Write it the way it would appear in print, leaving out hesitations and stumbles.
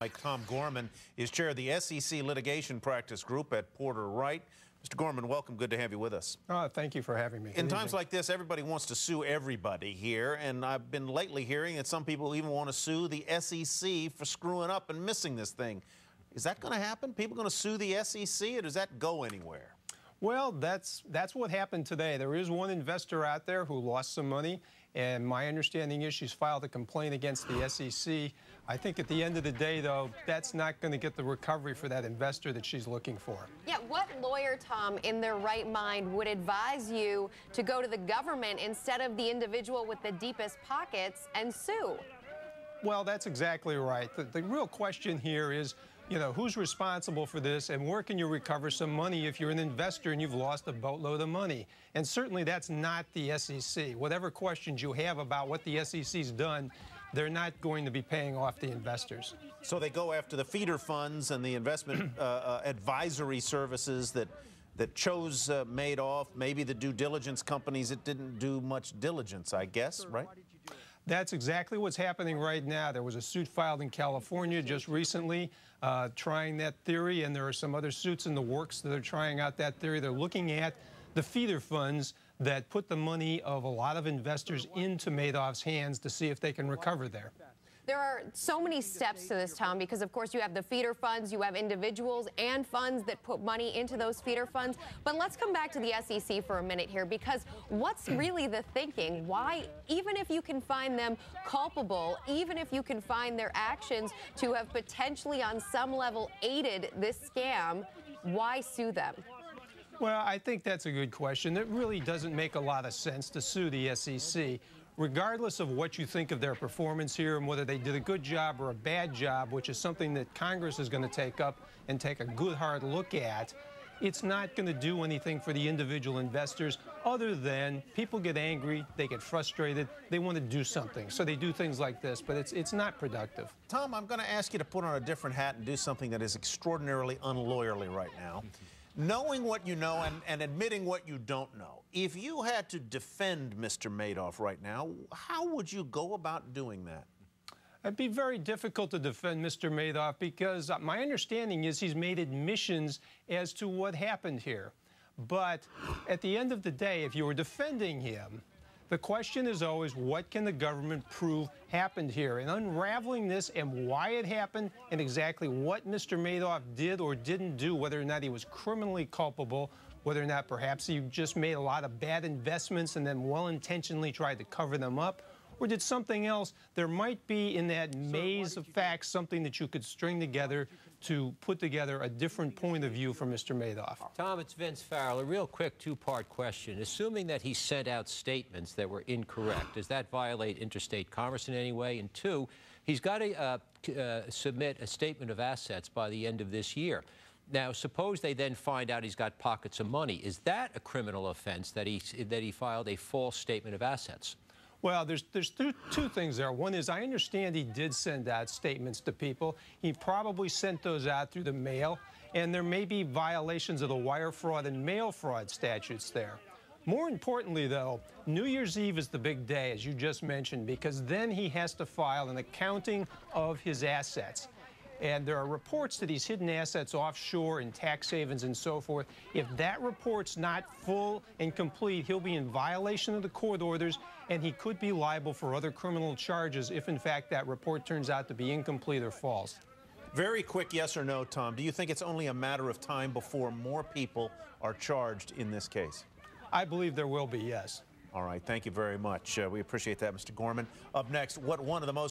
Like Tom Gorman is chair of the SEC Litigation Practice Group at Porter Wright. Mr. Gorman, welcome. Good to have you with us. Thank you for having me. In times like this, everybody wants to sue everybody here, and I've been lately hearing that some people even want to sue the SEC for screwing up and missing this thing. Is that going to happen? People going to sue the SEC, or does that go anywhere? Well, that's what happened today. There is one investor out there who lost some money, and my understanding is she's filed a complaint against the SEC. I think at the end of the day, though, that's not going to get the recovery for that investor that she's looking for. Yeah, what lawyer, Tom, in their right mind would advise you to go to the government instead of the individual with the deepest pockets and sue? Well, that's exactly right. The real question here is, who's responsible for this, and where can you recover some money if you're an investor and you've lost a boatload of money? And certainly that's not the SEC. Whatever questions you have about what the SEC's done, they're not going to be paying off the investors. So they go after the feeder funds and the investment advisory services that chose Madoff, maybe the due diligence companies that didn't do much diligence, I guess, right? That's exactly what's happening right now. There was a suit filed in California just recently trying that theory, and there are some other suits in the works that are trying out that theory. They're looking at the feeder funds that put the money of a lot of investors into Madoff's hands to see if they can recover there. There are so many steps to this, Tom, because, of course, you have the feeder funds, you have individuals and funds that put money into those feeder funds. But let's come back to the SEC for a minute here, because what's really the thinking? Why, even if you can find them culpable, even if you can find their actions to have potentially on some level aided this scam, why sue them? Well, I think that's a good question. It really doesn't make a lot of sense to sue the SEC. Regardless of what you think of their performance here and whether they did a good job or a bad job, which is something that Congress is going to take up and take a good hard look at, it's not going to do anything for the individual investors other than people get angry, they get frustrated, they want to do something. So they do things like this, but it's not productive. Tom, I'm going to ask you to put on a different hat and do something that is extraordinarily unlawyerly right now. Knowing what you know and admitting what you don't know, if you had to defend Mr. Madoff right now, how would you go about doing that? It'd be very difficult to defend Mr. Madoff because my understanding is he's made admissions as to what happened here. But at the end of the day, if you were defending him, the question is always, what can the government prove happened here? And unraveling this and why it happened and exactly what Mr. Madoff did or didn't do, whether or not he was criminally culpable, whether or not perhaps he just made a lot of bad investments and then well-intentionally tried to cover them up, or did something else, there might be in that maze of facts something that you could string together to put together a different point of view for Mr. Madoff. Tom, it's Vince Farrell. A real quick two-part question. Assuming that he sent out statements that were incorrect, does that violate interstate commerce in any way? And two, he's got to submit a statement of assets by the end of this year. Now, suppose they then find out he's got pockets of money. Is that a criminal offense that he filed a false statement of assets? Well, there's two things there. One is I understand he did send out statements to people. He probably sent those out through the mail, and there may be violations of the wire fraud and mail fraud statutes there. More importantly, though, New Year's Eve is the big day, as you just mentioned, because then he has to file an accounting of his assets. And there are reports that he's hidden assets offshore in tax havens and so forth. If that report's not full and complete, he'll be in violation of the court orders, and he could be liable for other criminal charges if, in fact, that report turns out to be incomplete or false. Very quick yes or no, Tom. Do you think it's only a matter of time before more people are charged in this case? I believe there will be, yes. All right. Thank you very much. We appreciate that, Mr. Gorman. Up next, what one of the most